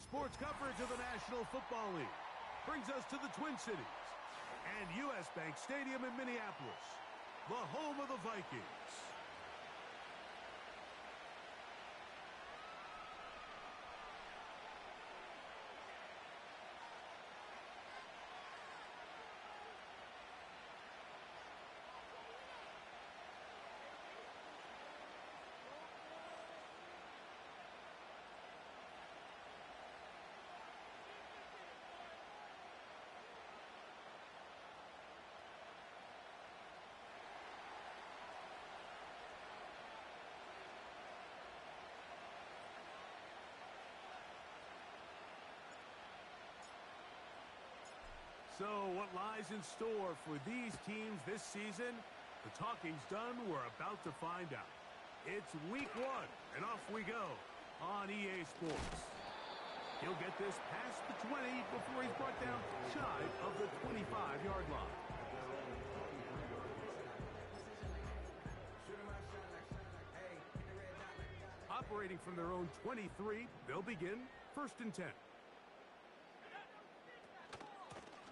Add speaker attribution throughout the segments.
Speaker 1: Sports coverage of the National Football League brings us to the Twin Cities and U.S. Bank Stadium in Minneapolis, the home of the Vikings. So what lies in store for these teams this season? The talking's done. We're about to find out. It's week 1, and off we go on EA Sports. He'll get this past the 20 before he's brought down shy of the 25-yard line. Operating from their own 23, they'll begin 1st and 10.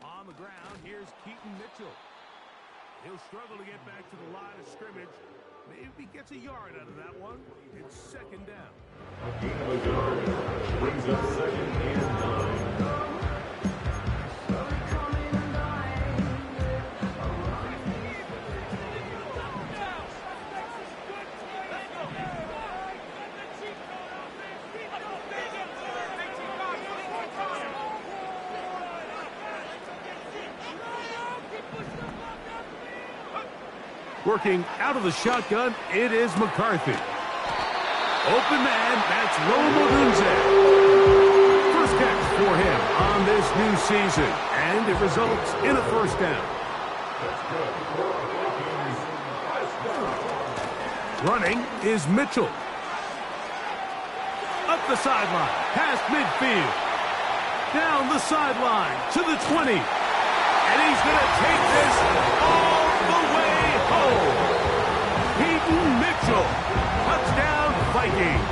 Speaker 1: On the ground, here's Keaton Mitchell. He'll struggle to get back to the line of scrimmage. Maybe gets a yard out of that one. It's 2nd down.
Speaker 2: A gain of a yard brings up 2nd and 9.
Speaker 1: Working out of the shotgun, it is McCarthy. Open man, that's Rome Odunze. First catch for him on this new season, and it results in a 1st down. Running is Mitchell. Up the sideline, past midfield. Down the sideline to the 20. And he's going to take this all the way home. Keaton Mitchell, touchdown Vikings.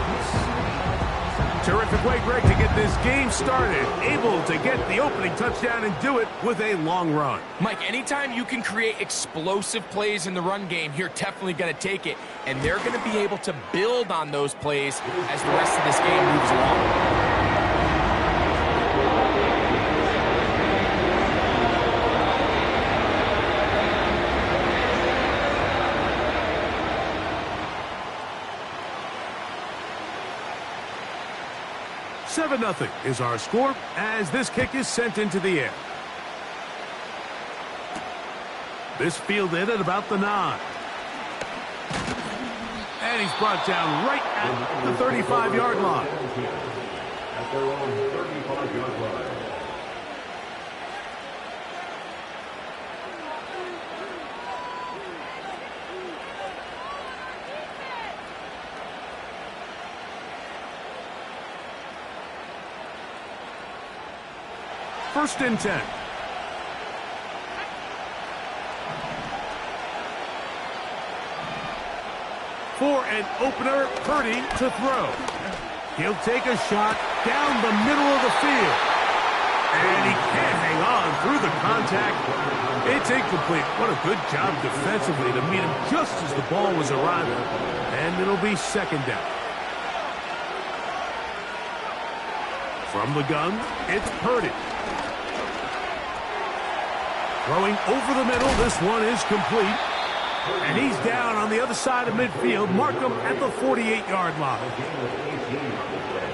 Speaker 1: Terrific way, Greg, to get this game started. Able to get the opening touchdown and do it with a long run.
Speaker 3: Mike, anytime you can create explosive plays in the run game, you're definitely going to take it. And they're going to be able to build on those plays as the rest of this game moves along.
Speaker 1: 7-0 is our score as this kick is sent into the air. This fielded at about the 9. And he's brought down right at the 35-yard line.
Speaker 2: At their own 35-yard line.
Speaker 1: First and 10. For an opener, Purdy to throw. He'll take a shot down the middle of the field. And he can't hang on through the contact. It's incomplete. What a good job defensively to meet him just as the ball was arriving. And it'll be 2nd down. From the gun, it's Purdy. Throwing over the middle, this one is complete. And he's down on the other side of midfield. Mark him at the 48-yard line.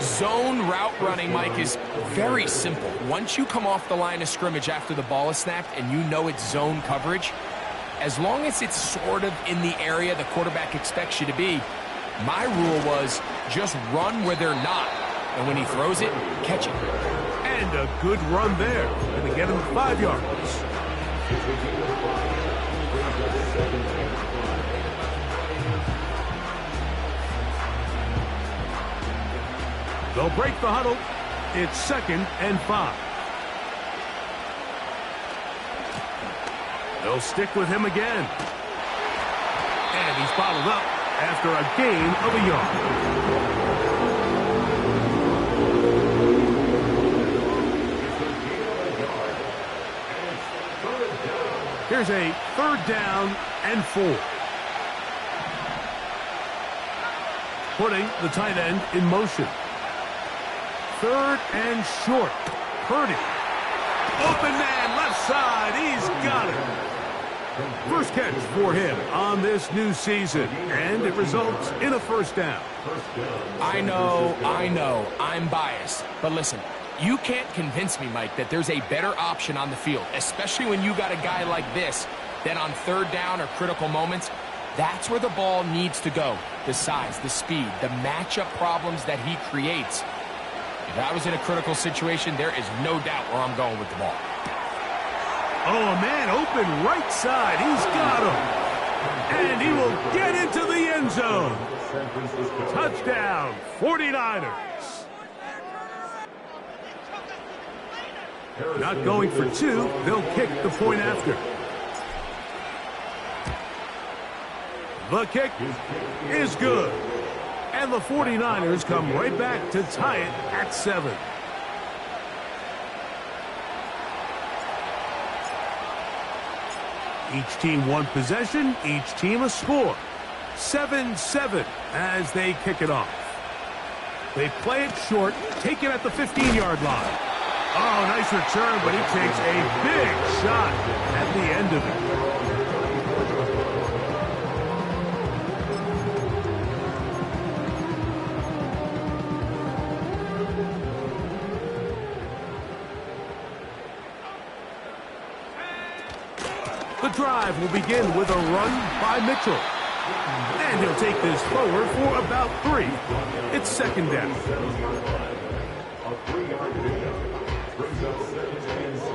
Speaker 3: Zone route running, Mike, is very simple. Once you come off the line of scrimmage after the ball is snapped and you know it's zone coverage, as long as it's sort of in the area the quarterback expects you to be, my rule was just run where they're not. And when he throws it, catch it.
Speaker 1: And a good run there. Going to get him 5 yards. They'll break the huddle. It's 2nd and 5. They'll stick with him again. And he's bottled up after a gain of a yard. Here's a 3rd down and 4. Putting the tight end in motion. 3rd and short. Purdy. Open man, left side. He's got it. First catch for him on this new season, and it results in a 1st down.
Speaker 3: I know, I'm biased. But listen, you can't convince me, Mike, that there's a better option on the field, especially when you got a guy like this, that on 3rd down or critical moments, that's where the ball needs to go. The size, the speed, the matchup problems that he creates. If I was in a critical situation, there is no doubt where I'm going with the ball.
Speaker 1: Oh, man, open right side. He's got him. And he will get into the end zone. Touchdown, 49ers. Not going for 2. They'll kick the point after. The kick is good. And the 49ers come right back to tie it at 7. Each team 1 possession, each team a score. 7-7 as they kick it off. They play it short, take it at the 15-yard line. Oh, nice return, but he takes a big shot at the end of it. The drive will begin with a run by Mitchell. And he'll take this forward for about 3. It's 2nd down.
Speaker 2: A 3-yard pickup brings up 2nd and 7.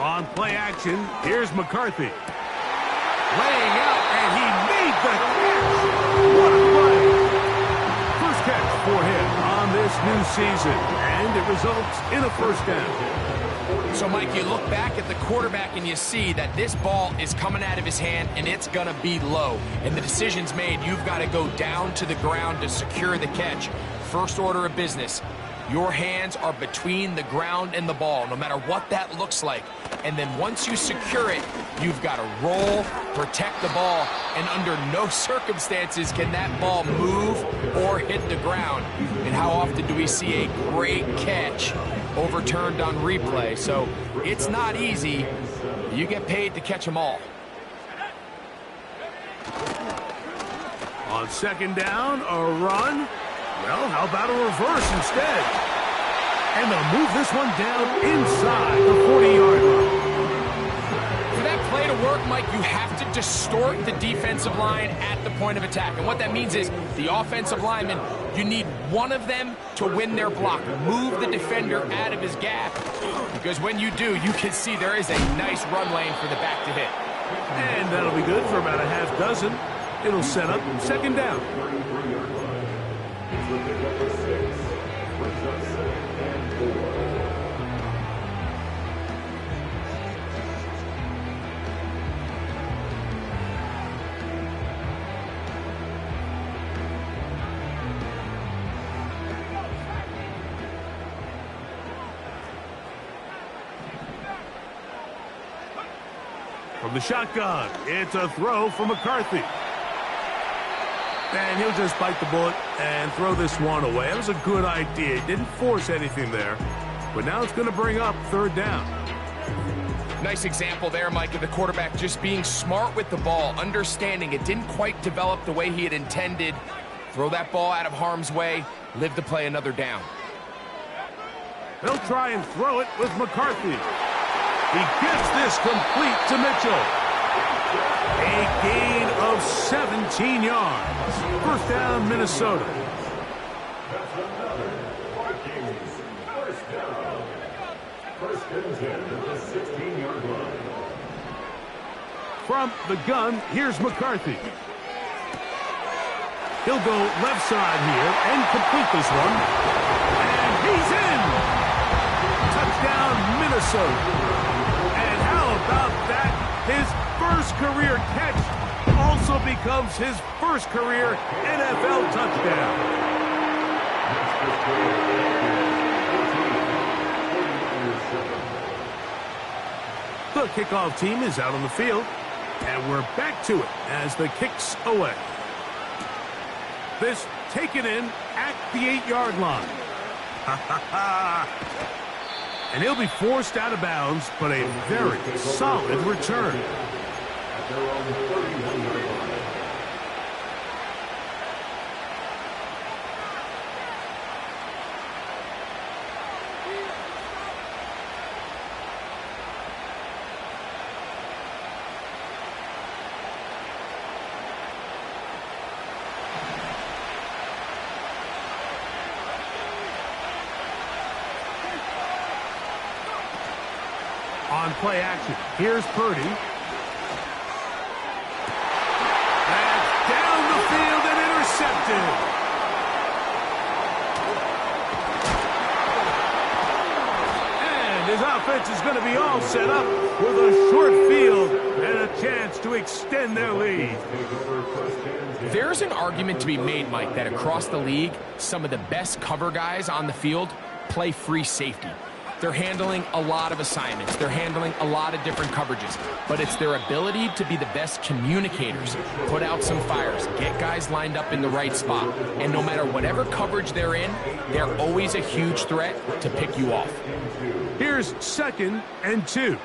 Speaker 1: On play action, here's McCarthy. Laying out, and he made the catch. What a play. First catch for him on this new season, and it results in a 1st down.
Speaker 3: So, Mike, you look back at the quarterback and you see that this ball is coming out of his hand and it's going to be low. And the decision's made. You've got to go down to the ground to secure the catch. First order of business. Your hands are between the ground and the ball, no matter what that looks like. And then once you secure it, you've got to roll, protect the ball, and under no circumstances can that ball move or hit the ground. And how often do we see a great catch overturned on replay? So it's not easy. You get paid to catch them all.
Speaker 1: On 2nd down, a run. Well, how about a reverse instead? And they'll move this one down inside the 40-yard line.
Speaker 3: For that play to work, Mike, you have to distort the defensive line at the point of attack. And what that means is the offensive lineman, you need one of them to win their block. Move the defender out of his gap. Because when you do, you can see there is a nice run lane for the back to hit.
Speaker 1: And that'll be good for about a half dozen. It'll set up 2nd down.
Speaker 2: It's the pickup of 6. Brings up 2nd and 4.
Speaker 1: From the shotgun, it's a throw for McCarthy. And he'll just bite the bullet and throw this one away. It was a good idea. He didn't force anything there. But now it's going to bring up 3rd down.
Speaker 3: Nice example there, Mike, of the quarterback just being smart with the ball, understanding it didn't quite develop the way he had intended. Throw that ball out of harm's way, live to play another down.
Speaker 1: They'll try and throw it with McCarthy. He gets this complete to Mitchell. A gain of 17 yards. 1st down, Minnesota.
Speaker 2: That's another Vikings 1st down. 1st and 10 at the 16-yard line.
Speaker 1: From the gun, here's McCarthy. He'll go left side here and complete this one. And he's in! Touchdown, Minnesota. And how about that? His first career catch, also touchdown becomes his first career NFL touchdown. The kickoff team is out on the field, and we're back to it as the kick's away. This taken in at the 8-yard line. And he'll be forced out of bounds, but a very solid return.
Speaker 2: At their own 31-yard line.
Speaker 1: On play action, here's Purdy. That's down the field and intercepted. And his offense is going to be all set up with a short field and a chance to extend their lead.
Speaker 3: There's an argument to be made, Mike, that across the league, some of the best cover guys on the field play free safety. They're handling a lot of assignments. They're handling a lot of different coverages. But it's their ability to be the best communicators, put out some fires, get guys lined up in the right spot. And no matter whatever coverage they're in, they're always a huge threat to pick you off.
Speaker 1: Here's 2nd and 2.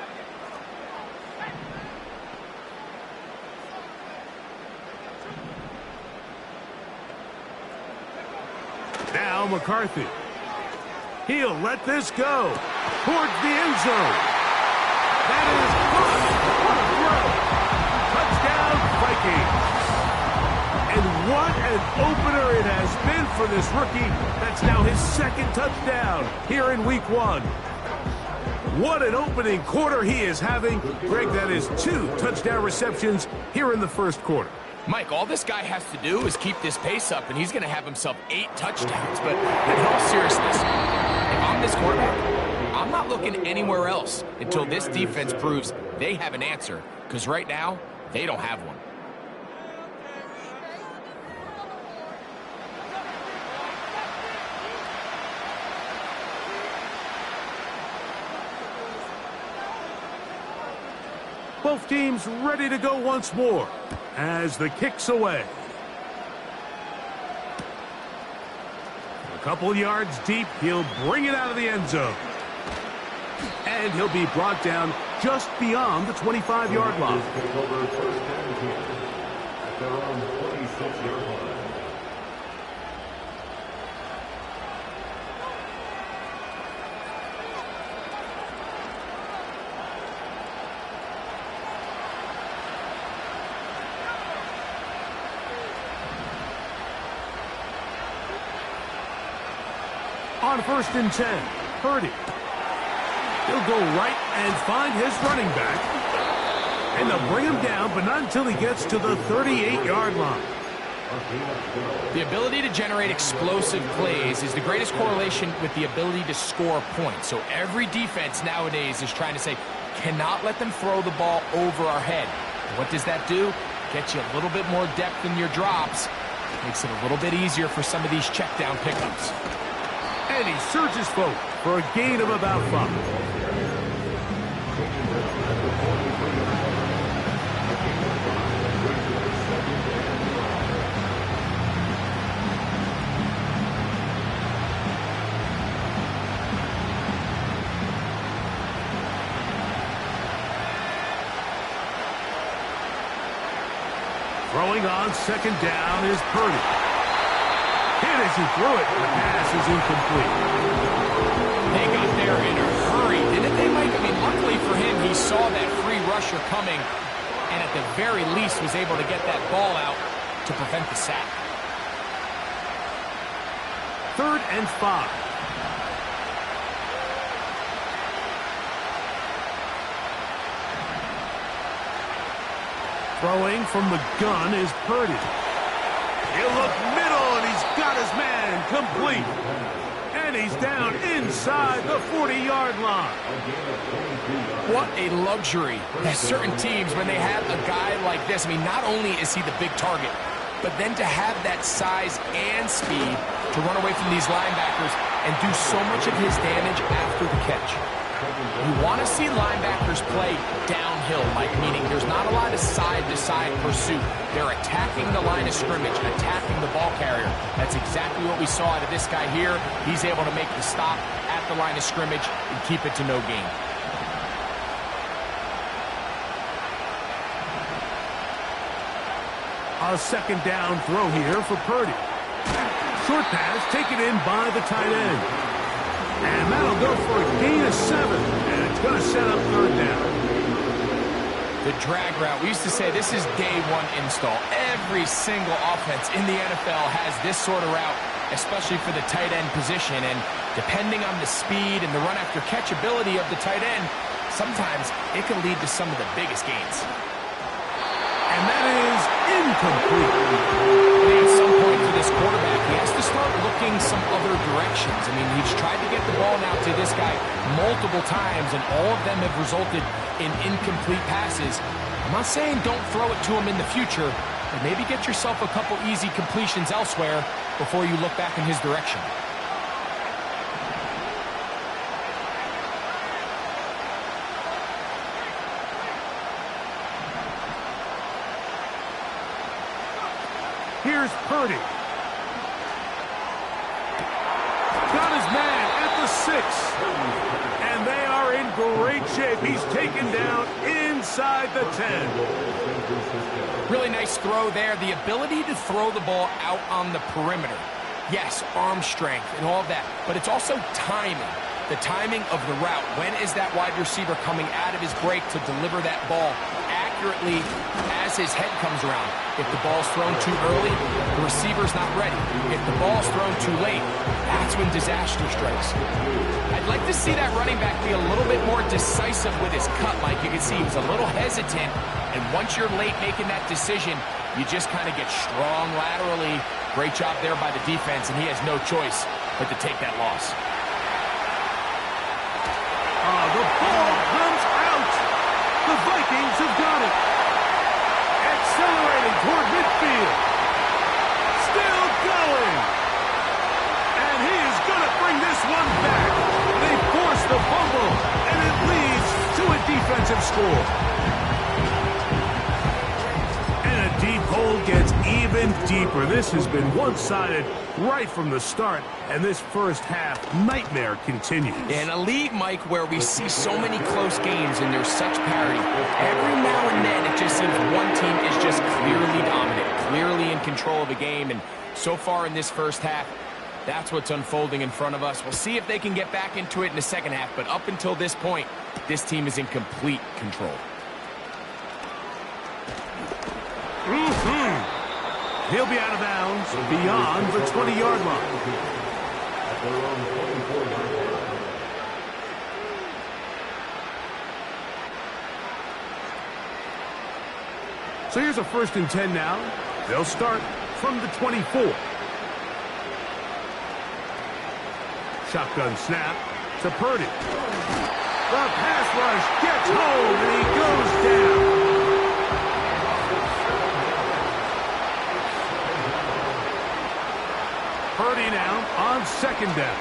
Speaker 1: Now McCarthy. He'll let this go towards the end zone. That is caught. What a throw. Touchdown, Vikings. And what an opener it has been for this rookie. That's now his 2nd touchdown here in week 1. What an opening quarter he is having. Greg, that is 2 touchdown receptions here in the first quarter.
Speaker 3: Mike, all this guy has to do is keep this pace up, and he's going to have himself 8 touchdowns. But in all seriousness, if I'm this quarterback, I'm not looking anywhere else until this defense proves they have an answer, because right now, they don't have one.
Speaker 1: Both teams ready to go once more as the kick's away. A couple yards deep, he'll bring it out of the end zone. And he'll be brought down just beyond the 25-yard line.
Speaker 2: At their own 26-yard line.
Speaker 1: On 1st and 10, Purdy. He'll go right and find his running back. And they'll bring him down, but not until he gets to the 38-yard line.
Speaker 3: The ability to generate explosive plays is the greatest correlation with the ability to score points. So every defense nowadays is trying to say, cannot let them throw the ball over our head. What does that do? Get you a little bit more depth in your drops. Makes it a little bit easier for some of these check down pickups.
Speaker 1: And he surges forward for a gain of about 5. Throwing on 2nd down is Purdy. Hit as he threw it. The pass is incomplete.
Speaker 3: They got there in a hurry, didn't they, Mike? I mean, luckily for him, he saw that free rusher coming, and at the very least was able to get that ball out to prevent the sack.
Speaker 1: 3rd and 5. Throwing from the gun is Purdy. He'll look middle, and he's got his man complete. And he's down inside the 40-yard line.
Speaker 3: What a luxury that certain teams, when they have a guy like this, I mean, not only is he the big target, but then to have that size and speed to run away from these linebackers and do so much of his damage after the catch. You want to see linebackers play downhill, Mike, meaning there's not a lot of side-to-side pursuit. They're attacking the line of scrimmage, attacking the ball carrier. That's exactly what we saw out of this guy here. He's able to make the stop at the line of scrimmage and keep it to no gain.
Speaker 1: A second down throw here for Purdy. Short pass taken in by the tight end. And that'll go for a gain of 7. And it's going to set up third down.
Speaker 3: The drag route, we used to say this is day one install. Every single offense in the NFL has this sort of route, especially for the tight end position. And depending on the speed and the run after catch ability of the tight end, sometimes it can lead to some of the biggest gains.
Speaker 1: And that is incomplete.
Speaker 3: At some point for this quarterback, he has to start looking some other directions. I mean, he's tried to get the ball now to this guy multiple times, and all of them have resulted in incomplete passes. I'm not saying don't throw it to him in the future, but maybe get yourself a couple easy completions elsewhere before you look back in his direction.
Speaker 1: Here's Purdy. Got his man at the 6. And they are in great shape. He's taken down inside the 10.
Speaker 3: Really nice throw there. The ability to throw the ball out on the perimeter. Yes, arm strength and all of that, but it's also timing. The timing of the route. When is that wide receiver coming out of his break to deliver that ball accurately as his head comes around? If the ball's thrown too early, the receiver's not ready. If the ball's thrown too late, that's when disaster strikes. I'd like to see that running back be a little bit more decisive with his cut, Mike. You can see he was a little hesitant, and once you're late making that decision, you just kind of get strong laterally. Great job there by the defense, and he has no choice but to take that loss.
Speaker 1: The ball comes out. The Vikings have got it. Accelerating toward midfield. Still going. And he is going to bring this one back. They force the fumble, and it leads to a defensive score. And a deep hole gets even deeper. This has been one-sided right from the start, and this first half nightmare continues.
Speaker 3: In a league, Mike, where we see so many close games and there's such parity, every now and then it just seems one team is just clearly dominant, clearly in control of the game, and so far in this first half, that's what's unfolding in front of us. We'll see if they can get back into it in the second half, but up until this point, this team is in complete control.
Speaker 1: He'll be out of bounds beyond the 20-yard line. So here's a 1st and 10 now. They'll start from the 24. Shotgun snap to Purdy. The pass rush gets home, and he goes down. Purdy now on 2nd down.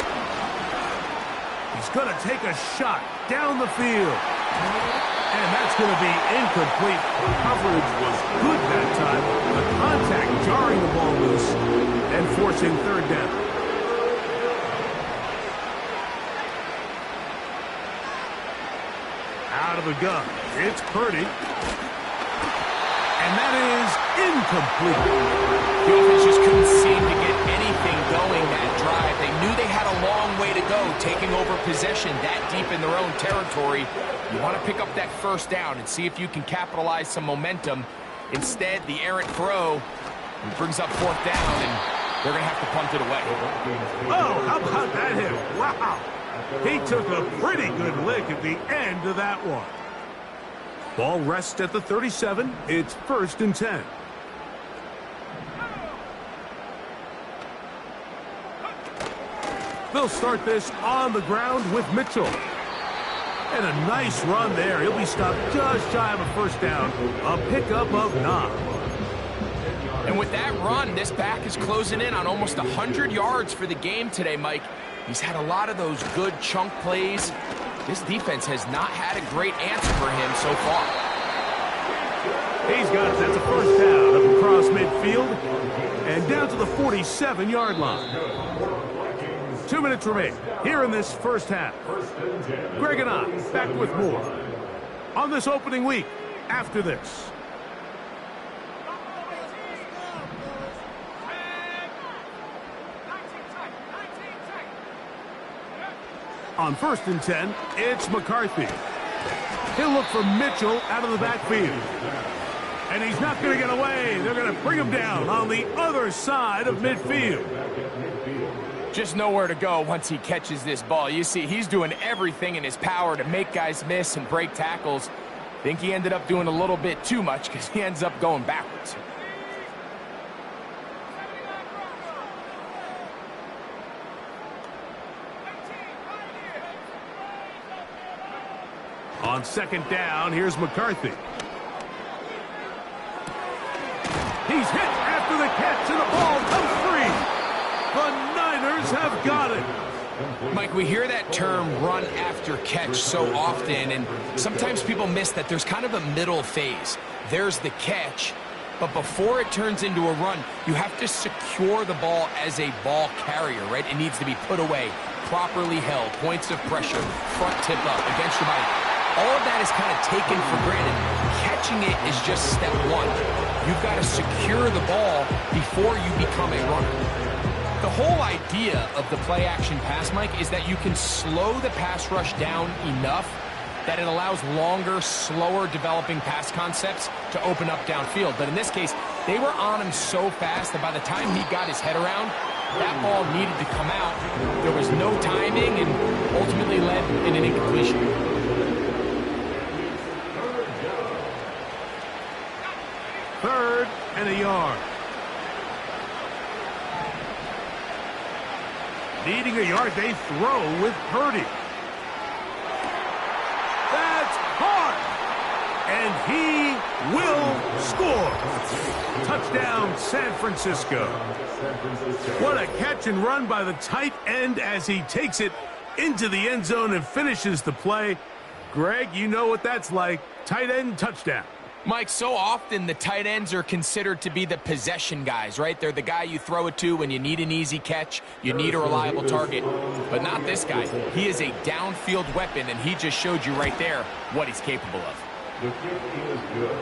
Speaker 1: He's going to take a shot down the field. And that's going to be incomplete. Coverage was good that time. The contact jarring the ball loose and forcing 3rd down. Out of the gun. It's Purdy. And that is incomplete.
Speaker 3: The offense just couldn't seem to get anything going that drive. They knew they had a long way to go, taking over possession that deep in their own territory. You want to pick up that 1st down and see if you can capitalize some momentum. Instead, the errant throw brings up 4th down, and they're going to have to punt it away.
Speaker 1: Oh, how about that hit? Wow. He took a pretty good lick at the end of that one. Ball rests at the 37. It's 1st and 10. They'll start this on the ground with Mitchell. And a nice run there. He'll be stopped just shy of a first down. A pickup of 9.
Speaker 3: And with that run, this back is closing in on almost 100 yards for the game today, Mike. He's had a lot of those good chunk plays. This defense has not had a great answer for him so far.
Speaker 1: He's got it. That's a first down up across midfield and down to the 47-yard line. 2 minutes remain here in this first half. Greg and I back with more on this opening week after this. On 1st and 10, it's McCarthy. He'll look for Mitchell out of the backfield. And he's not going to get away. They're going to bring him down on the other side of midfield.
Speaker 3: Just nowhere to go once he catches this ball. You see, he's doing everything in his power to make guys miss and break tackles. I think he ended up doing a little bit too much because he ends up going backwards.
Speaker 1: On 2nd down, here's McCarthy. He's hit after the catch, and the ball comes free. The Niners have got it.
Speaker 3: Mike, we hear that term run after catch so often, and sometimes people miss that there's kind of a middle phase. There's the catch, but before it turns into a run, you have to secure the ball as a ball carrier, right? It needs to be put away, properly held, points of pressure, front tip up, against your body. All of that is kind of taken for granted. Catching it is just step one. You've got to secure the ball before you become a runner. The whole idea of the play-action pass, Mike, is that you can slow the pass rush down enough that it allows longer, slower developing pass concepts to open up downfield. But in this case, they were on him so fast that by the time he got his head around, that ball needed to come out. There was no timing and ultimately led in an incompletion.
Speaker 1: 3rd and a yard. Needing a yard, they throw with Purdy. That's hard. And he will score. Touchdown, San Francisco. What a catch and run by the tight end as he takes it into the end zone and finishes the play. Greg, you know what that's like. Tight end touchdown.
Speaker 3: Mike, so often the tight ends are considered to be the possession guys, right? They're the guy you throw it to when you need an easy catch, you need a reliable target, but not this guy. He is a downfield weapon, and he just showed you right there what he's capable of.
Speaker 2: The kick is good.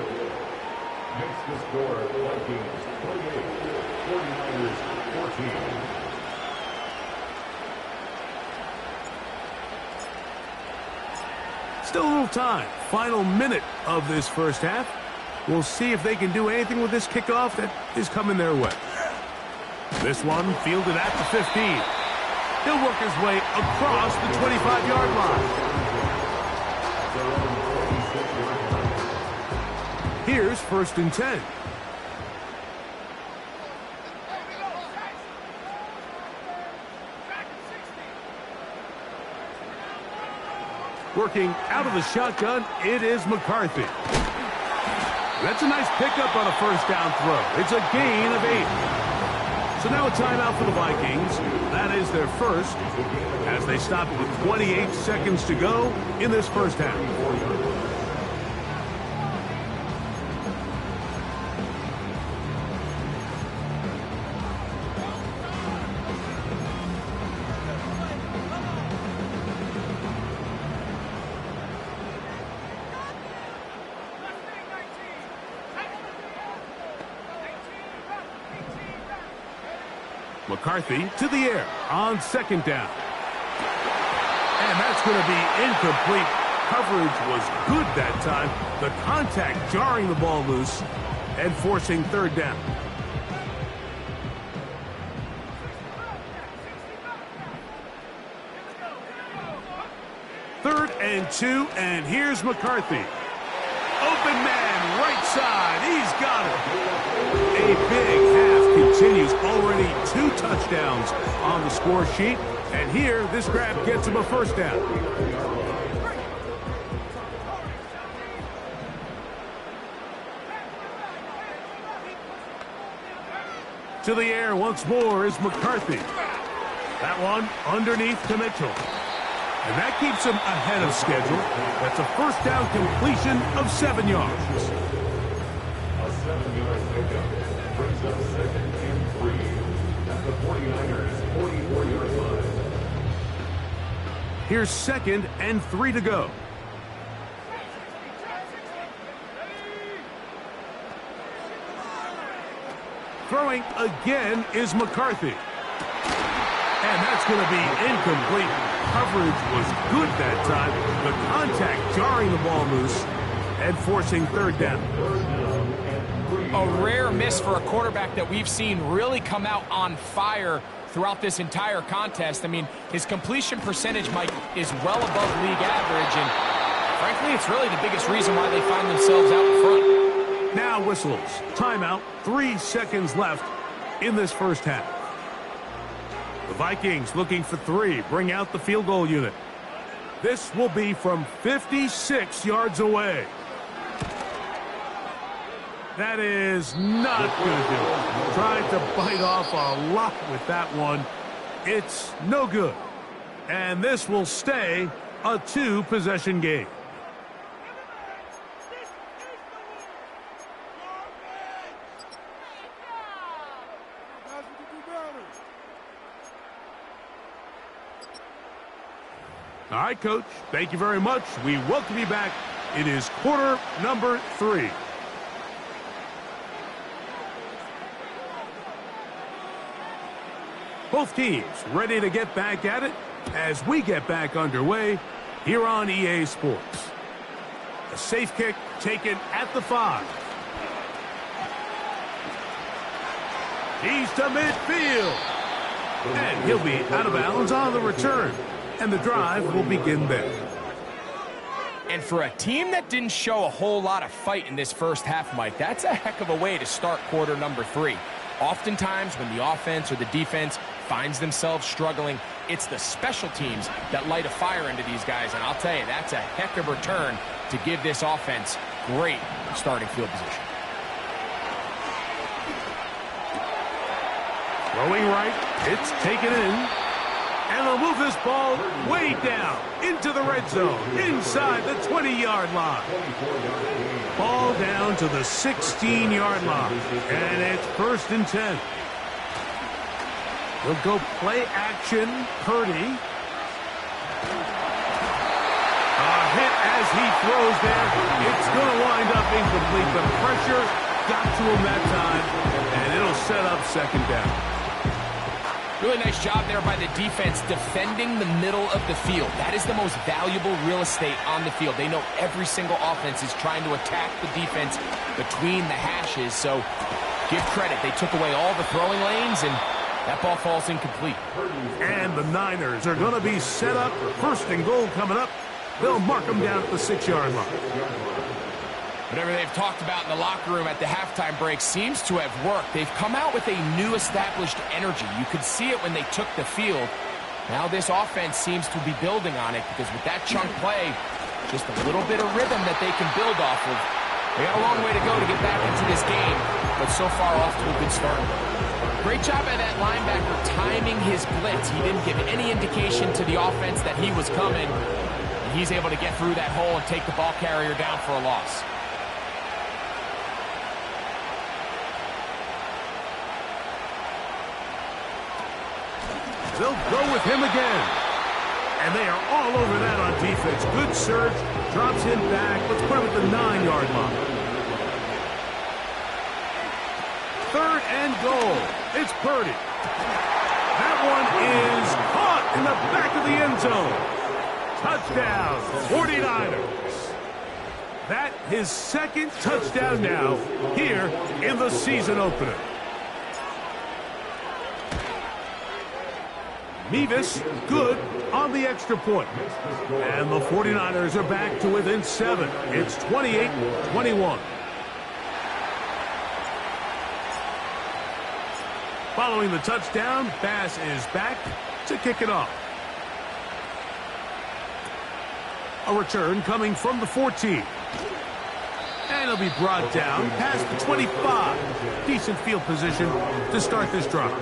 Speaker 2: Makes the score Vikings 28, 49ers 14.
Speaker 1: Still a little time. Final minute of this first half. We'll see if they can do anything with this kickoff that is coming their way. This one fielded at the 15. He'll work his way across the 25-yard line. Here's 1st and 10. Working out of the shotgun, it is McCarthy. That's a nice pickup on a first down throw. It's a gain of 8. So now a timeout for the Vikings. That is their first, as they stop with 28 seconds to go in this first half. McCarthy to the air on 2nd down. And that's going to be incomplete. Coverage was good that time. The contact jarring the ball loose and forcing 3rd down. Third and 2, and here's McCarthy. Open man, right side. He's got it. A big half continues. Already 2 touchdowns on the score sheet. And here, this grab gets him a first down. To the air once more is McCarthy. That one underneath to Mitchell. And that keeps him ahead of schedule. That's a first down completion of 7 yards.
Speaker 2: A 7-yard pickup brings up 2nd and 3 at the 49ers' 44-yard line.
Speaker 1: Here's 2nd and 3 to go. Throwing again is McCarthy. And that's going to be incomplete. Coverage was good that time. The contact jarring the ball loose and forcing 3rd down.
Speaker 3: A rare miss for a quarterback that we've seen really come out on fire throughout this entire contest. I mean, his completion percentage, Mike, is well above league average, and frankly, it's really the biggest reason why they find themselves out in front.
Speaker 1: Now whistles. Timeout. 3 seconds left in this first half. The Vikings looking for 3. Bring out the field goal unit. This will be from 56 yards away. That is not going to do it. Tried to bite off a lot with that one. It's no good. And this will stay a 2-possession game. All right, Coach. Thank you very much. We welcome you back. It is quarter number 3. Both teams ready to get back at it as we get back underway here on EA Sports. A safe kick taken at the 5. He's to midfield. And he'll be out of bounds on the return. And the drive will begin there.
Speaker 3: And for a team that didn't show a whole lot of fight in this first half, Mike, that's a heck of a way to start quarter number 3. Oftentimes, when the offense or the defense finds themselves struggling, it's the special teams that light a fire into these guys. And I'll tell you, that's a heck of a return to give this offense great starting field position.
Speaker 1: Throwing right, it's taken in. And they'll move this ball way down into the red zone, inside the 20-yard line. Ball down to the 16-yard line, and it's 1st and 10. He'll go play action, Purdy. A hit as he throws there. It's going to wind up incomplete. The pressure got to him that time, and it'll set up 2nd down.
Speaker 3: Really nice job there by the defense defending the middle of the field. That is the most valuable real estate on the field. They know every single offense is trying to attack the defense between the hashes. So give credit. They took away all the throwing lanes, and that ball falls incomplete.
Speaker 1: And the Niners are going to be set up. 1st and goal coming up. They'll mark them down at the 6-yard line.
Speaker 3: Whatever they've talked about in the locker room at the halftime break seems to have worked. They've come out with a new established energy. You could see it when they took the field. Now this offense seems to be building on it because with that chunk play, just a little bit of rhythm that they can build off of. They got a long way to go to get back into this game, but so far off to a good start. Great job by that linebacker timing his blitz. He didn't give any indication to the offense that he was coming. And he's able to get through that hole and take the ball carrier down for a loss.
Speaker 1: They'll go with him again. And they are all over that on defense. Good surge. Drops him back. Let's put him at the 9-yard line. 3rd and goal. It's Purdy. That one is caught in the back of the end zone. Touchdown, 49ers. That his 2nd touchdown now here in the season opener. Mevis, good on the extra point. And the 49ers are back to within 7. It's 28-21. Following the touchdown, Bass is back to kick it off. A return coming from the 14. And it'll be brought down past the 25. Decent field position to start this drive.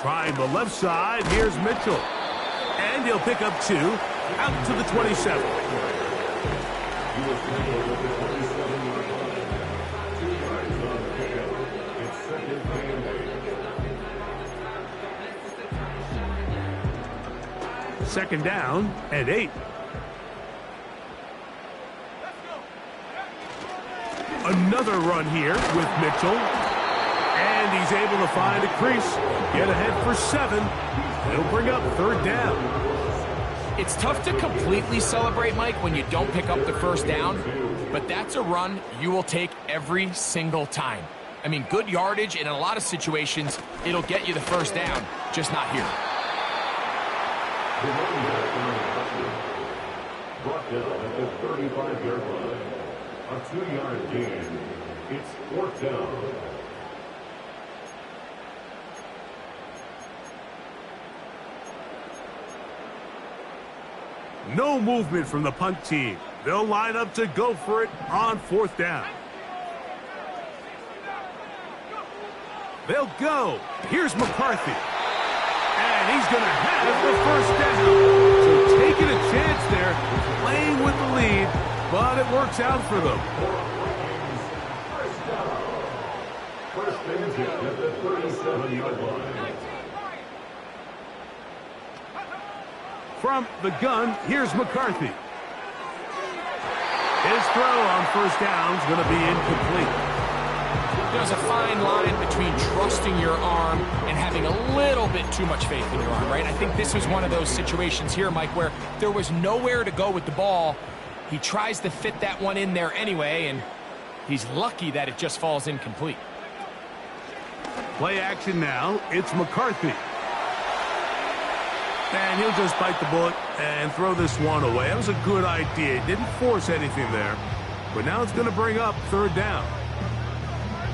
Speaker 1: Trying the left side, here's Mitchell. And he'll pick up 2 out to the 27. Second down and 8. Another run here with Mitchell. And he's able to find a crease. Get ahead for 7. He'll bring up third down.
Speaker 3: It's tough to completely celebrate, Mike, when you don't pick up the first down, but that's a run you will take every single time. I mean, good yardage, and in a lot of situations, it'll get you the first down, just not here.
Speaker 2: Brought down at the 35-yard line. A 2-yard gain. It's 4th down.
Speaker 1: No movement from the punt team. They'll line up to go for it on 4th down. They'll go. Here's McCarthy. And he's going to have the first down. So taking a chance there, playing with the lead, but it works out for them.
Speaker 2: First and 10 at the 37-yard line.
Speaker 1: From the gun, here's McCarthy. His throw on first down is going to be incomplete.
Speaker 3: There's a fine line between trusting your arm and having a little bit too much faith in your arm, right? I think this was one of those situations here, Mike, where there was nowhere to go with the ball. He tries to fit that one in there anyway, and he's lucky that it just falls incomplete.
Speaker 1: Play action now. It's McCarthy. And he'll just bite the bullet and throw this one away. That was a good idea. Didn't force anything there. But now it's going to bring up third down.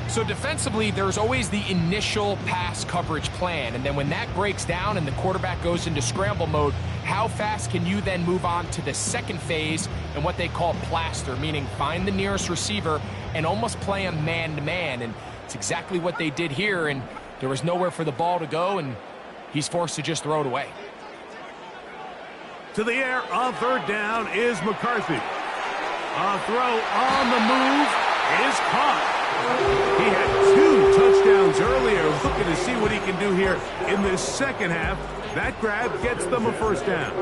Speaker 3: So defensively, there's always the initial pass coverage plan. And then when that breaks down and the quarterback goes into scramble mode, how fast can you then move on to the second phase and what they call plaster, meaning find the nearest receiver and almost play him man-to-man. And it's exactly what they did here. And there was nowhere for the ball to go, and he's forced to just throw it away.
Speaker 1: To the air on third down is McCarthy. A throw on the move is caught. He had 2 touchdowns earlier, looking to see what he can do here in this second half. That grab gets them a first down.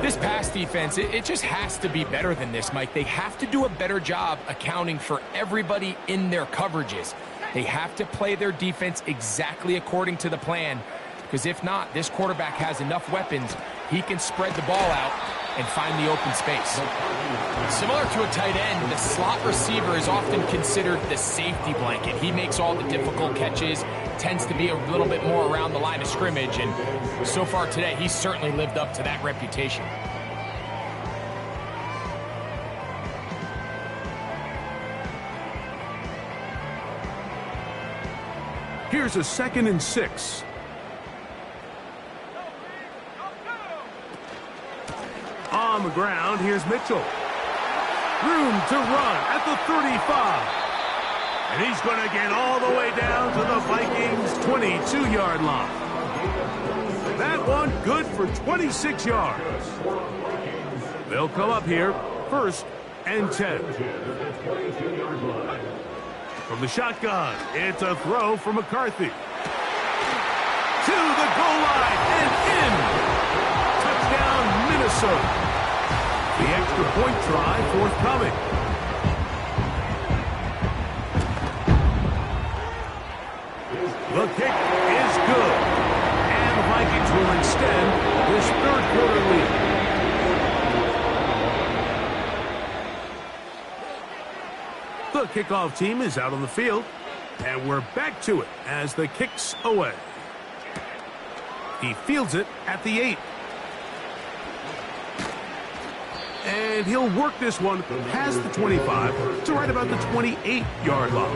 Speaker 3: This pass defense, it just has to be better than this, Mike. They have to do a better job accounting for everybody in their coverages. They have to play their defense exactly according to the plan, because if not, this quarterback has enough weapons. He can spread the ball out and find the open space. Similar to a tight end, the slot receiver is often considered the safety blanket. He makes all the difficult catches, tends to be a little bit more around the line of scrimmage, and so far today, he's certainly lived up to that reputation.
Speaker 1: Here's a 2nd and 6. On the ground, here's Mitchell. Room to run at the 35. And he's going to get all the way down to the Vikings' 22-yard line. That one good for 26 yards. They'll come up here, 1st and 10. From the shotgun, it's a throw from McCarthy. To the goal line and in. Touchdown, Minnesota. The extra point try forthcoming. The kick is good. And the Vikings will extend this 3rd quarter lead. The kickoff team is out on the field. And we're back to it as the kick's away. He fields it at the 8. And he'll work this one past the 25 to right about the 28-yard line.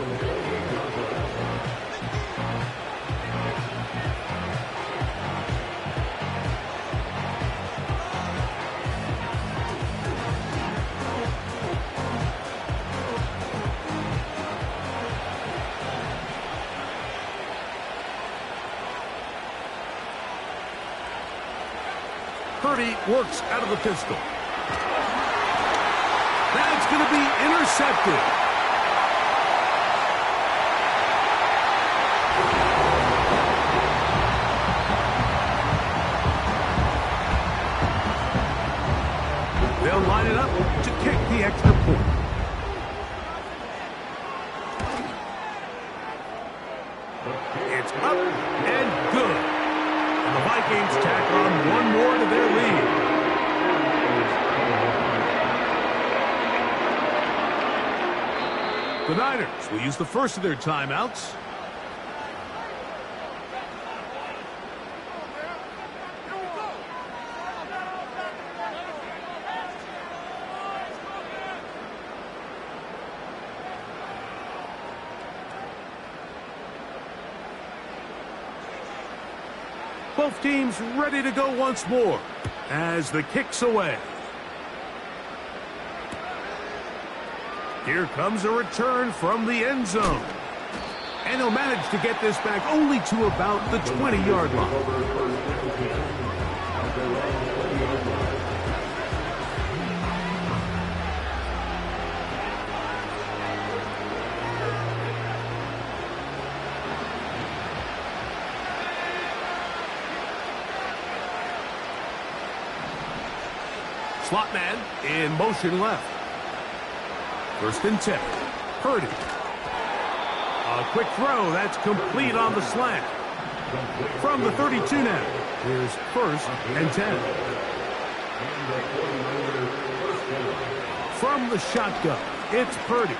Speaker 1: Purdy works out of the pistol. That's going to be intercepted. They'll line it up to kick the extra point. It's up and good. And the Vikings tack on one more to their lead. The Niners will use the first of their timeouts. Both teams ready to go once more as the kick's away. Here comes a return from the end zone. And he'll manage to get this back only to about the 20-yard line. Slot man in motion left. First and 10. Purdy. A quick throw. That's complete on the slant. From the 32 now. Here's first and 10. From the shotgun, it's Purdy.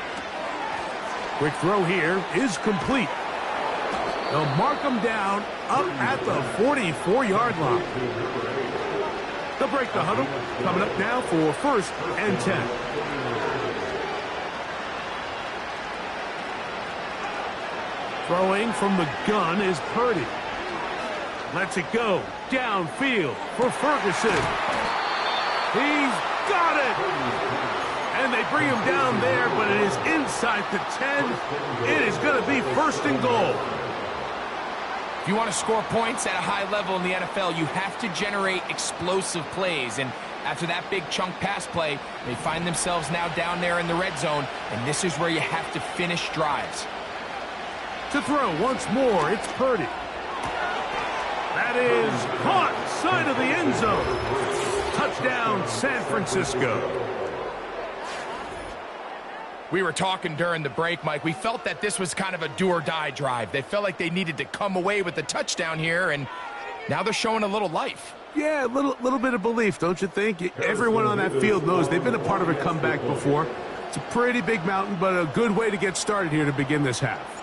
Speaker 1: Quick throw here is complete. They'll mark him down up at the 44-yard line. They'll break the huddle. Coming up now for first and 10. Throwing from the gun is Purdy. Lets it go downfield for Ferguson. He's got it! And they bring him down there, but it is inside the 10. It is going to be first and goal.
Speaker 3: If you want to score points at a high level in the NFL, you have to generate explosive plays. And after that big chunk pass play, they find themselves now down there in the red zone, and this is where you have to finish drives.
Speaker 1: To throw once more, it's Purdy. That is caught side of the end zone. Touchdown, San Francisco.
Speaker 3: We were talking during the break, Mike. We felt that this was kind of a do-or-die drive. They felt like they needed to come away with the touchdown here, and now they're showing a little life.
Speaker 1: Yeah, a little bit of belief, don't you think? Everyone on that field knows they've been a part of a comeback before. It's a pretty big mountain, but a good way to get started here to begin this half.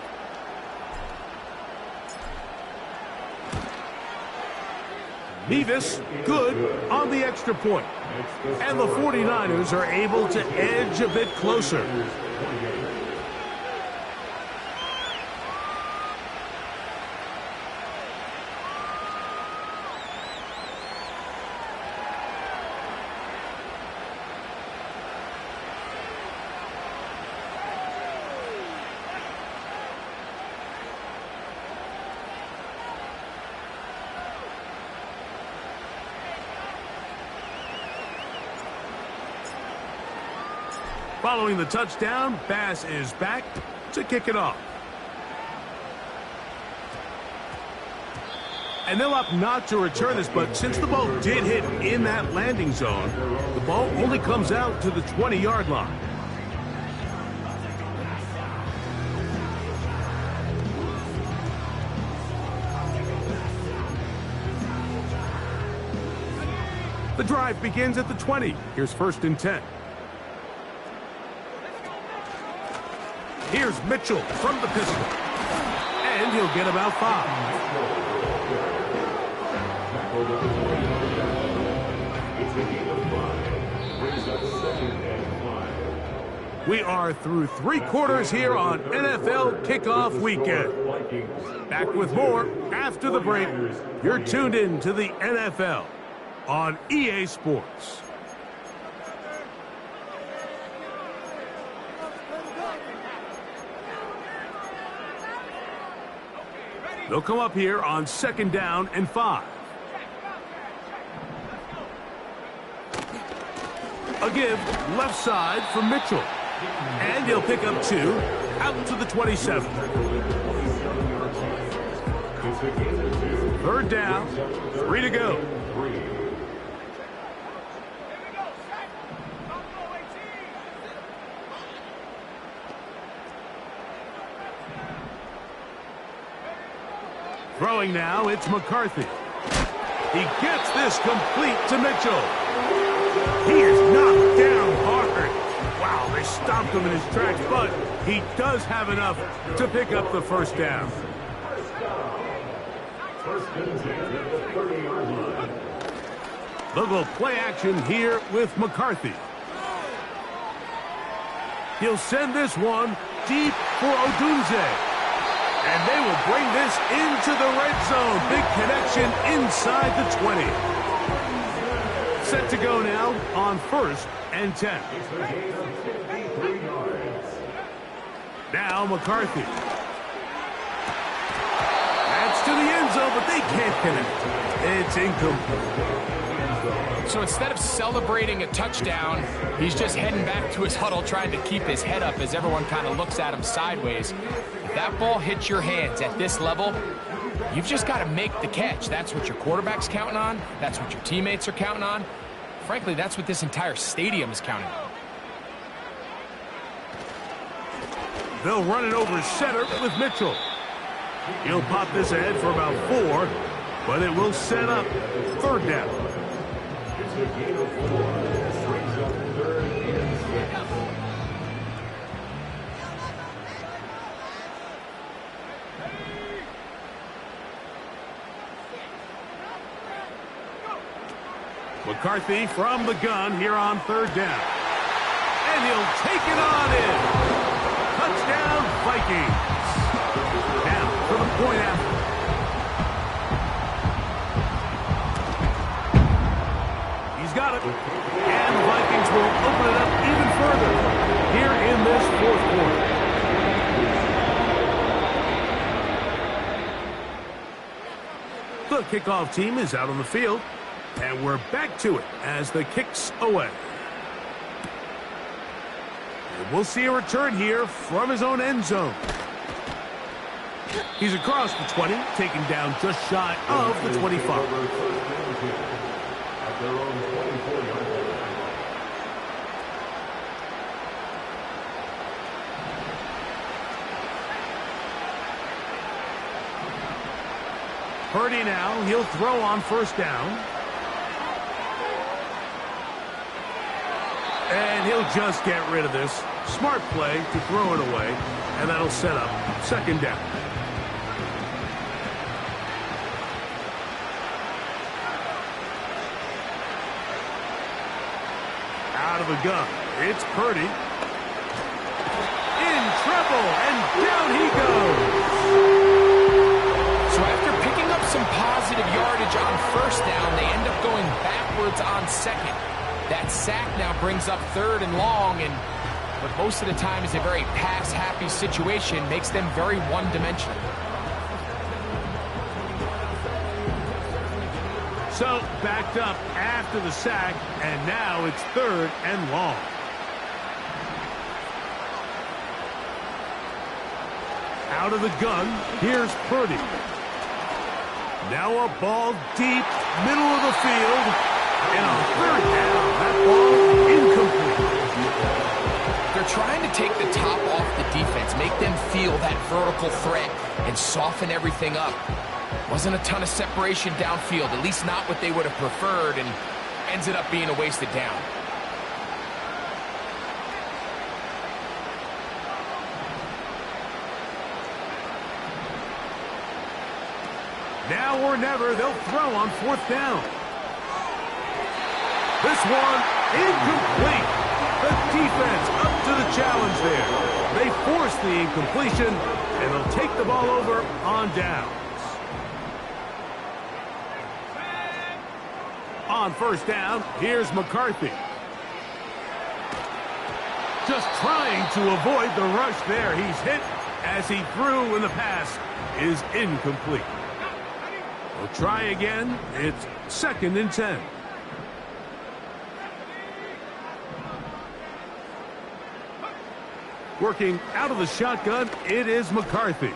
Speaker 1: Nevis, good on the extra point. And the 49ers are able to edge a bit closer. Following the touchdown, Bass is back to kick it off. And they'll opt not to return this, but since the ball did hit in that landing zone, the ball only comes out to the 20-yard line. The drive begins at the 20. Here's first and 10. Here's Mitchell from the pistol. and he'll get about 5.
Speaker 2: It's a gain of 5. Brings up 2nd and 5.
Speaker 1: We are through 3 quarters here on NFL Kickoff Weekend. Back with more after the break. You're tuned in to the NFL on EA Sports. They'll come up here on 2nd down and 5. A give left side for Mitchell. And he'll pick up 2 out to the 27. 3rd down, 3 to go. Throwing now, it's McCarthy. He gets this complete to Mitchell. He is knocked down hard. Wow, they stomped him in his tracks, but he does have enough to pick up the 1st down. They'll go play action here with McCarthy. He'll send this one deep for Odunze. And they will bring this into the red zone. Big connection inside the 20. Set to go now on 1st and 10. Now McCarthy. That's to the end zone, but they can't connect. It's incomplete.
Speaker 3: So instead of celebrating a touchdown, he's just heading back to his huddle trying to keep his head up as everyone kind of looks at him sideways. If that ball hits your hands at this level, you've just got to make the catch. That's what your quarterback's counting on. That's what your teammates are counting on. Frankly, that's what this entire stadium is counting on.
Speaker 1: They'll run it over center with Mitchell. He'll pop this ahead for about 4, but it will set up 3rd down.
Speaker 2: It's a gain of 4. Brings up 3rd and 6.
Speaker 1: McCarthy from the gun here on 3rd down. And he'll take it on in. Touchdown, Vikings. Now for the point after. He's got it. And the Vikings will open it up even further here in this 4th quarter. The kickoff team is out on the field. And we're back to it as the kick's away. And we'll see a return here from his own end zone. He's across the 20, taken down just shy of the 25.
Speaker 2: At their own 24-yard line.
Speaker 1: Purdy now, he'll throw on 1st down. And he'll just get rid of this. Smart play to throw it away, and that'll set up 2nd down. Out of the gun, it's Purdy. In trouble, and down he goes.
Speaker 3: So after picking up some positive yardage on 1st down, they end up going backwards on 2nd. That sack now brings up 3rd and long, and what most of the time is a very pass-happy situation makes them very one-dimensional.
Speaker 1: So backed up after the sack, and now it's 3rd and long. Out of the gun, here's Purdy. Now a ball deep, middle of the field. And on 3rd down, that ball incomplete.
Speaker 3: They're trying to take the top off the defense, make them feel that vertical threat, and soften everything up. Wasn't a ton of separation downfield, at least not what they would have preferred, and ended up being a wasted down.
Speaker 1: Now or never, they'll throw on 4th down. This one, incomplete. The defense up to the challenge there. They force the incompletion, and they'll take the ball over on downs. On 1st down, here's McCarthy. Just trying to avoid the rush there. He's hit as he threw, and the pass is incomplete. We'll try again. It's 2nd and 10. Working out of the shotgun, it is McCarthy.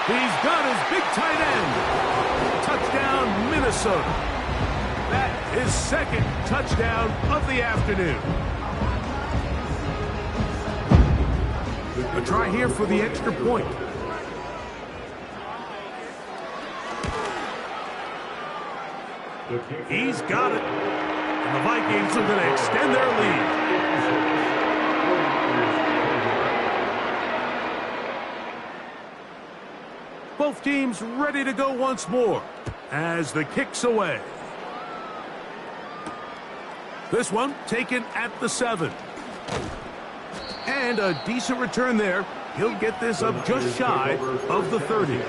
Speaker 1: He's got his big tight end. Touchdown, Minnesota. That is 2nd touchdown of the afternoon. A try here for the extra point. He's got it. And the Vikings are going to extend their lead. Both teams ready to go once more as the kick's away. This one taken at the 7. And a decent return there. He'll get this up just shy of the 30.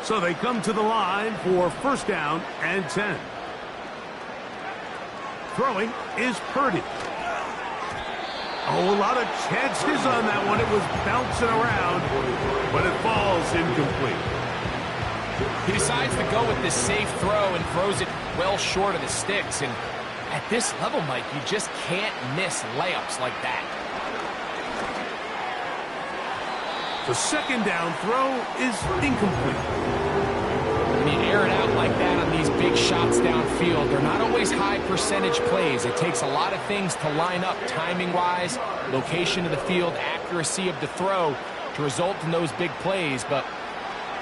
Speaker 1: So they come to the line for 1st down and 10. Throwing is Purdy. Oh, a lot of chances on that one. It was bouncing around, but it falls incomplete.
Speaker 3: He decides to go with this safe throw and throws it well short of the sticks. And at this level, Mike, you just can't miss layups like that.
Speaker 1: The 2nd down throw is incomplete.
Speaker 3: When you air it out like that on these big shots downfield, they're not always high percentage plays. It takes a lot of things to line up timing-wise, location of the field, accuracy of the throw to result in those big plays. But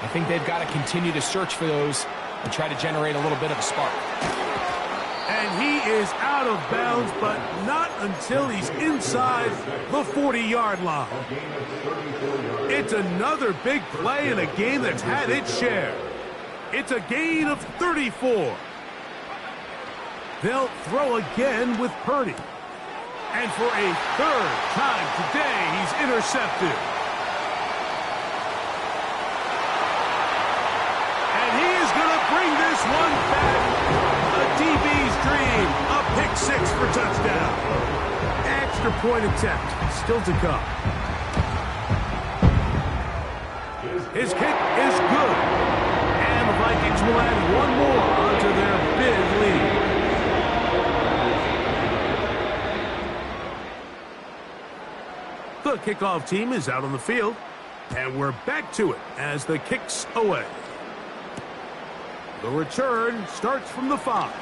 Speaker 3: I think they've got to continue to search for those and try to generate a little bit of a spark.
Speaker 1: And he is out of bounds, but not until he's inside the 40-yard line. It's another big play in a game that's had its share. It's a gain of 34. They'll throw again with Purdy. And for a 3rd time today, he's intercepted. And he is going to bring this one back. A DB's dream. A pick 6 for touchdown. Extra point attempt still to come. His kick is good. And the Vikings will add one more onto their big lead. The kickoff team is out on the field, and we're back to it as the kick's away. The return starts from the 5.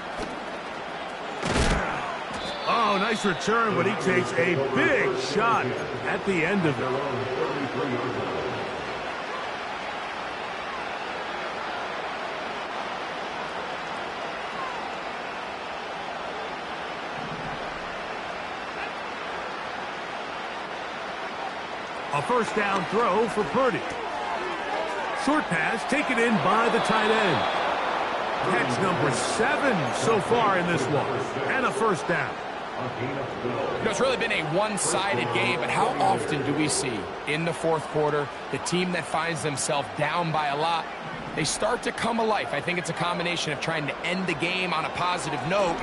Speaker 1: Oh, nice return, but he takes a big shot at the end of it. A 1st down throw for Purdy. Short pass taken in by the tight end. Catch number 7 so far in this one. And a 1st down.
Speaker 3: You know, it's really been a one-sided game, but how often do we see in the 4th quarter the team that finds themselves down by a lot, they start to come alive? I think it's a combination of trying to end the game on a positive note,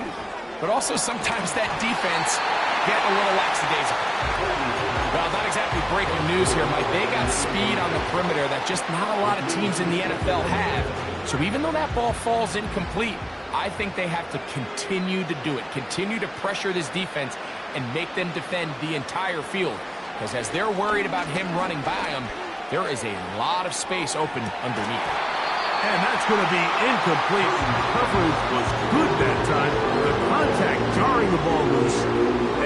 Speaker 3: but also sometimes that defense get a little lackadaisical. Well, not exactly breaking news here, Mike. They got speed on the perimeter that just not a lot of teams in the NFL have. So even though that ball falls incomplete, I think they have to continue to do it, continue to pressure this defense and make them defend the entire field. Because as they're worried about him running by them, there is a lot of space open underneath.
Speaker 1: And that's going to be incomplete. The coverage was good that time. The contact jarring the ball loose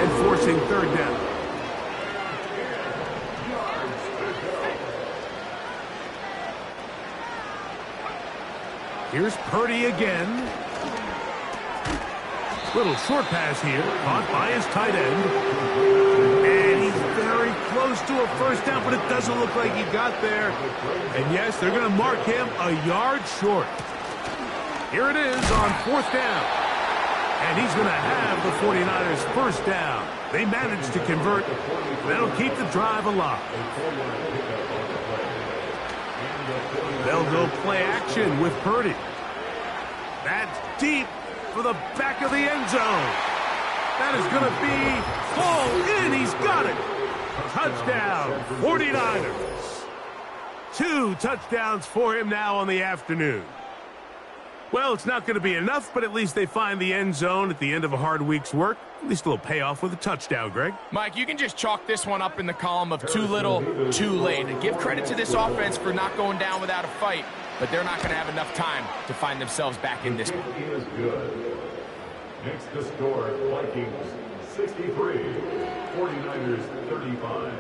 Speaker 1: and forcing 3rd down. Here's Purdy again. Little short pass here, caught by his tight end. And he's very close to a first down, but it doesn't look like he got there. And yes, they're going to mark him a yard short. Here it is on fourth down. And he's going to have the 49ers first down. They managed to convert. That'll keep the drive alive. They'll go play action with Purdy. That's deep for the back of the end zone. That is going to be full in. He's got it. Touchdown, 49ers. 2 touchdowns for him now on the afternoon. Well, it's not going to be enough, but at least they find the end zone at the end of a hard week's work. At least a little payoff with a touchdown, Greg.
Speaker 3: Mike, you can just chalk this one up in the column of too little, too late. And give credit to this offense for not going down without a fight, but they're not going to have enough time to find themselves back in this one.
Speaker 2: Is good. Next to score, Vikings 63, 49ers 35.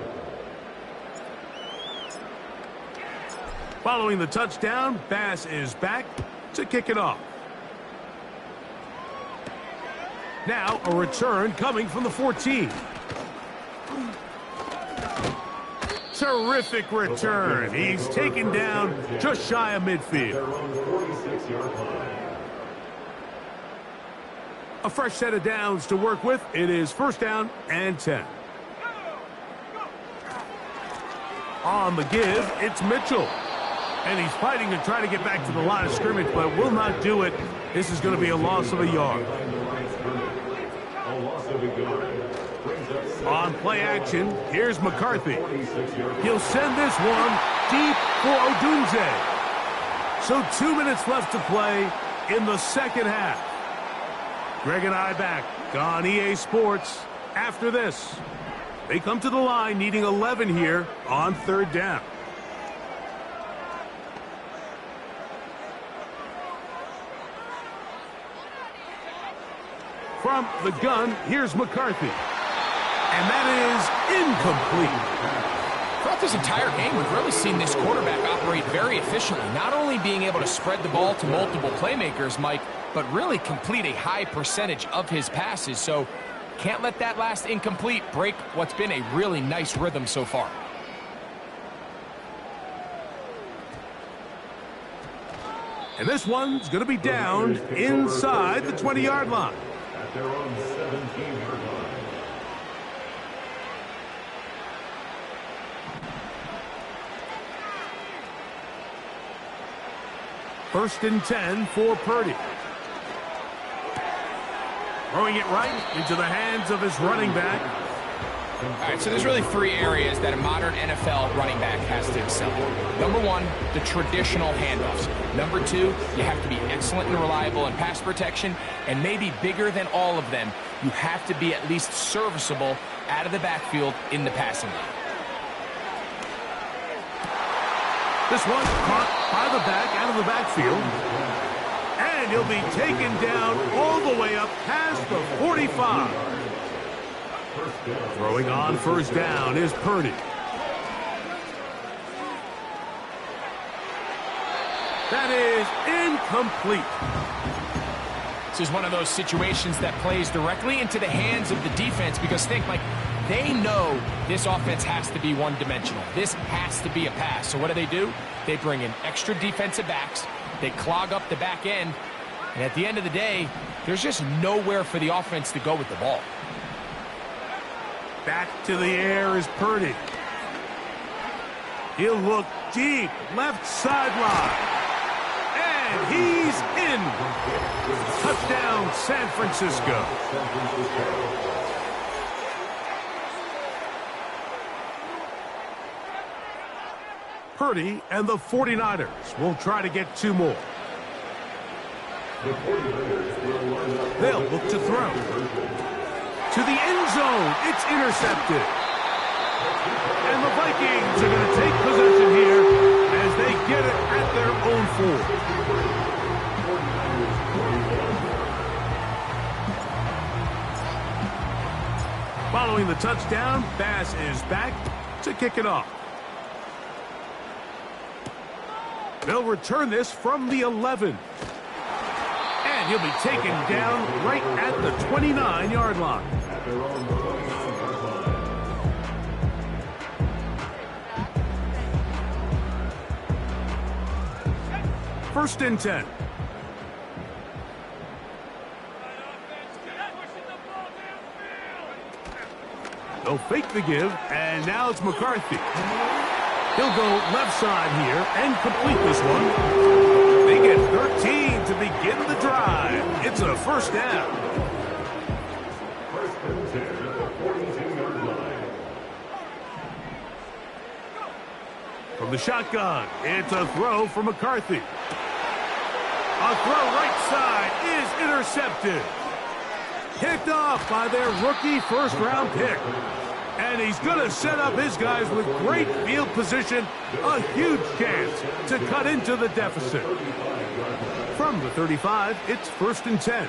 Speaker 1: Following the touchdown, Bass is back to kick it off. Now a return coming from the 14. Terrific return. He's taken down just shy of midfield.
Speaker 2: Their own 46-yard line.
Speaker 1: A fresh set of downs to work with. It is first down and 10. On the give, it's Mitchell. And he's fighting to try to get back to the line of scrimmage, but will not do it. This is going to be a loss of a yard.
Speaker 2: A loss of a yard. Brings up
Speaker 1: On play action, here's McCarthy. He'll send this one deep for Odunze. So 2 minutes left to play in the second half. Greg and I back on EA Sports after this. They come to the line needing 11 here on third down. From the gun, here's McCarthy. And that is incomplete.
Speaker 3: Throughout this entire game, we've really seen this quarterback operate very efficiently, not only being able to spread the ball to multiple playmakers, Mike, but really complete a high percentage of his passes. So can't let that last incomplete break what's been a really nice rhythm so far.
Speaker 1: And this one's going to be down inside the 20-yard line.
Speaker 2: at their own 17-yard line.
Speaker 1: First and 10 for Purdy. Throwing it right into the hands of his running back.
Speaker 3: All right, so there's really three areas that a modern NFL running back has to excel. Number one, the traditional handoffs. Number two, you have to be excellent and reliable in pass protection. And maybe bigger than all of them, you have to be at least serviceable out of the backfield in the passing game.
Speaker 1: This one caught by the back out of the backfield. And he'll be taken down all the way up past the 45. Throwing on first down is Purdy. That is incomplete.
Speaker 3: This is one of those situations that plays directly into the hands of the defense because think, like, they know this offense has to be one-dimensional. This has to be a pass. So what do? They bring in extra defensive backs. They clog up the back end. And at the end of the day, there's just nowhere for the offense to go with the ball.
Speaker 1: Back to the air is Purdy. He'll look deep, left sideline. And he's in. Touchdown, San Francisco. Purdy and the 49ers will try to get two more. They'll look to throw. To the end zone, it's intercepted. And the Vikings are going to take possession here as they get it at their own 4. Following the touchdown, Bass is back to kick it off. They'll return this from the 11. And he'll be taken down right at the 29-yard line.
Speaker 2: At their own 29-yard line.
Speaker 1: First and 10. They'll fake the give, and now it's McCarthy. He'll go left side here and complete this one. They get 13 to begin the drive. It's a first down.
Speaker 2: First and 10 at the 42-yard line.
Speaker 1: From the shotgun, it's a throw for McCarthy. A throw right side is intercepted. Picked off by their rookie first-round pick. And he's going to set up his guys with great field position. A huge chance to cut into the deficit. From the 35, it's first and 10.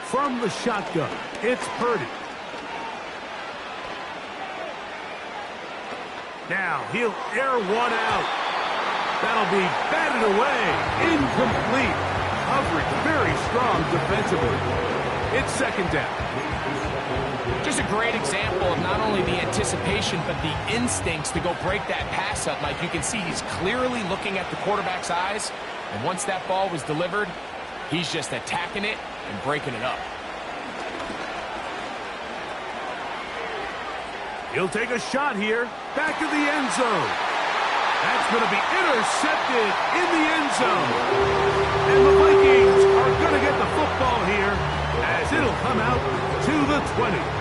Speaker 1: From the shotgun, it's Purdy. Now he'll air one out. That'll be batted away. Incomplete. Coverage very strong defensively. It's second down.
Speaker 3: Just a great example of not only the anticipation, but the instincts to go break that pass up, Mike. You can see he's clearly looking at the quarterback's eyes. And once that ball was delivered, he's just attacking it and breaking it up.
Speaker 1: He'll take a shot here. Back of the end zone. That's going to be intercepted in the end zone. And the Vikings are going to get the football here as it'll come out to the 20.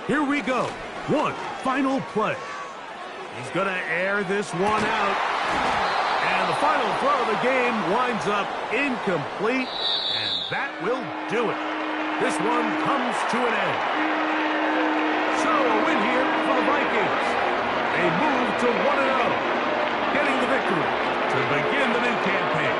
Speaker 1: Here we go. One final play. He's going to air this one out. And the final throw of the game winds up incomplete, and that will do it. This one comes to an end. So a win here for the Vikings. They move to 1-0, getting the victory to begin the new campaign.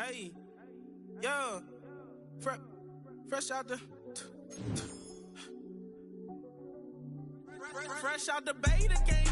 Speaker 4: Hey, yeah, fresh out the beta game.